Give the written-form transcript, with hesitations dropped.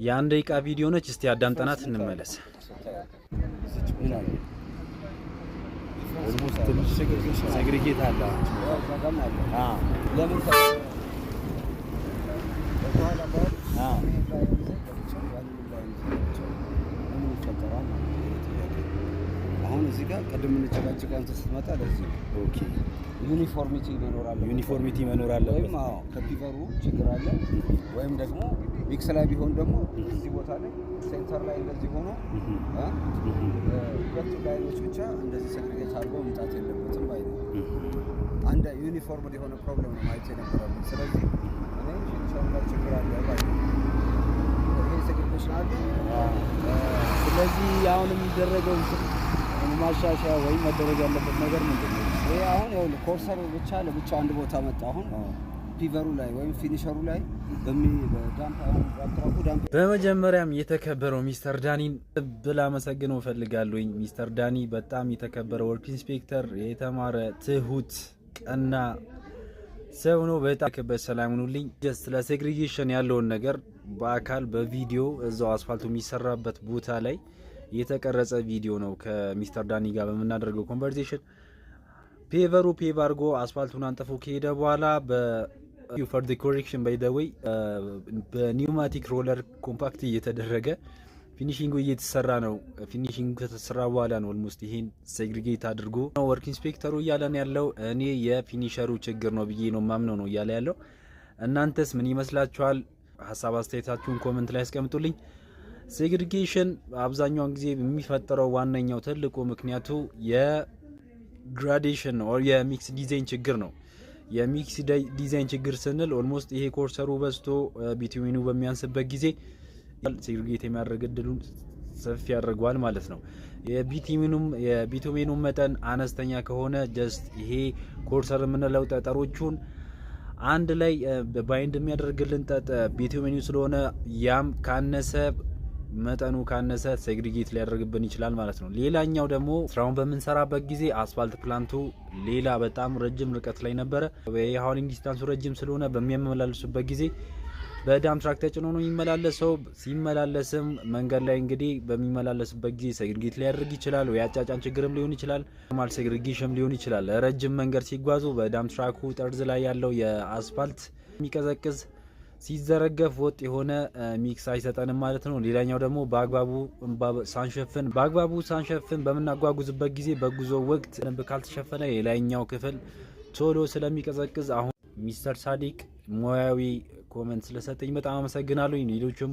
የአንድ ደቂቃ ቪዲዮ ነች። እስቲ አዳምጠናት እንመለስ። ኦልሞስት ትንሽ ሴግሪጌት አለ። ለምን አሁን እዚህ ጋር ቀደም እንጨቃጨቀው አንተ ስትመጣ ለዚህ ኦኬ ዩኒፎርሚቲ መኖር አለ ወይም ከፒቨሩ ችግር አለ ወይም ደግሞ ሚክስ ላይ ቢሆን ደግሞ እዚህ ቦታ ላይ ሴንተር ላይ እንደዚህ ሆኖ ሁለቱ ላይኖች ብቻ እንደዚህ ሴግሪጌት አድርጎ መምጣት የለበትም ባይ ነው። አንድ ዩኒፎርም የሆነ ፕሮብሌም ነው ማየት የነበረው። ስለዚህ እኔ ፊኒሸሩ ላይ ችግር አለ ባይ ነው። ይሄ ሴግሪጌሽን አለ። ስለዚህ አሁን የሚደረገው ማሻሻያ ወይ መደረግ ያለበት ነገር ምንድነው? ይሄ አሁን ያው ኮርሰር ብቻ ለብቻ አንድ ቦታ መጣ። አሁን ፒቨሩ ላይ ወይም ፊኒሸሩ ላይ በመጀመሪያም የተከበረው ሚስተር ዳኒን ብላ መሰግነው ፈልጋለሁ። ሚስተር ዳኒ በጣም የተከበረ ወርክ ኢንስፔክተር፣ የተማረ ትሁት፣ ቀና ሰው ነው። በጣም በሰላም ሁኑልኝ። ጀስት ለሴግሪጌሽን ያለውን ነገር በአካል በቪዲዮ እዛው አስፋልቱ የሚሰራበት ቦታ ላይ የተቀረጸ ቪዲዮ ነው። ከሚስተር ዳኒ ጋር በመናደርገው ኮንቨርሴሽን ፔቨሩ ፔቭ አድርጎ አስፋልቱን አንጥፎ ከሄደ በኋላ ፎር ዘ ኮሬክሽን ባይ ዘ ዌይ በኒውማቲክ ሮለር ኮምፓክት እየተደረገ ፊኒሺንጉ እየተሰራ ነው። ፊኒሺንጉ ከተሰራ በኋላ ነው ኦልሞስት ይሄን ሴግሪጌት አድርጎ ነው ወርክ ኢንስፔክተሩ እያለን ያለው። እኔ የፊኒሸሩ ችግር ነው ብዬ ነው ማምነው ነው እያለ ያለው። እናንተስ ምን ይመስላችኋል? ሀሳብ አስተያየታችሁን ኮሜንት ላይ አስቀምጡልኝ። ሴግሪጌሽን አብዛኛውን ጊዜ የሚፈጠረው ዋነኛው ትልቁ ምክንያቱ የግራዴሽን ነው የሚክስ ዲዛይን ችግር ነው። የሚክስ ዲዛይን ችግር ስንል ኦልሞስት ይሄ ኮርሰሩ በዝቶ ቢቱሚኑ በሚያንስበት ጊዜ ሴግሪጌት የሚያደርግ እድሉን ሰፊ ያደርገዋል ማለት ነው። የቢቱሚኑ መጠን አነስተኛ ከሆነ ጀስት ይሄ ኮርሰር የምንለው ጠጠሮቹን አንድ ላይ ባይንድ የሚያደርግልን ቢቱሚኑ ስለሆነ ያም ካነሰ መጠኑ ካነሰ ሴግሪጌት ሊያደርግብን ይችላል ማለት ነው። ሌላኛው ደግሞ ስራውን በምንሰራበት ጊዜ አስፋልት ፕላንቱ ሌላ በጣም ረጅም ርቀት ላይ ነበረ። የሃውሊንግ ዲስታንሱ ረጅም ስለሆነ በሚያመላልሱበት ጊዜ በዳም ትራክ ተጭኖ ነው የሚመላለሰው። ሲመላለስም መንገድ ላይ እንግዲህ በሚመላለስበት ጊዜ ሴግሪጌት ሊያደርግ ይችላል። ወይ አጫጫን ችግርም ሊሆን ይችላል፣ ኖርማል ሴግሪጌሽን ሊሆን ይችላል። ረጅም መንገድ ሲጓዙ በዳም ትራኩ ጠርዝ ላይ ያለው የአስፋልት የሚቀዘቅዝ ሲዘረገፍ ወጥ የሆነ ሚክስ አይሰጠንም ማለት ነው። ሌላኛው ደግሞ በአግባቡ ሳንሸፍን በምናጓጉዝበት ጊዜ በጉዞ ወቅት ደንብ ካልተሸፈነ የላይኛው ክፍል ቶሎ ስለሚቀዘቅዝ። አሁን ሚስተር ሳዲቅ ሙያዊ ኮሜንት ስለሰጠኝ በጣም አመሰግናለሁ። ሌሎችም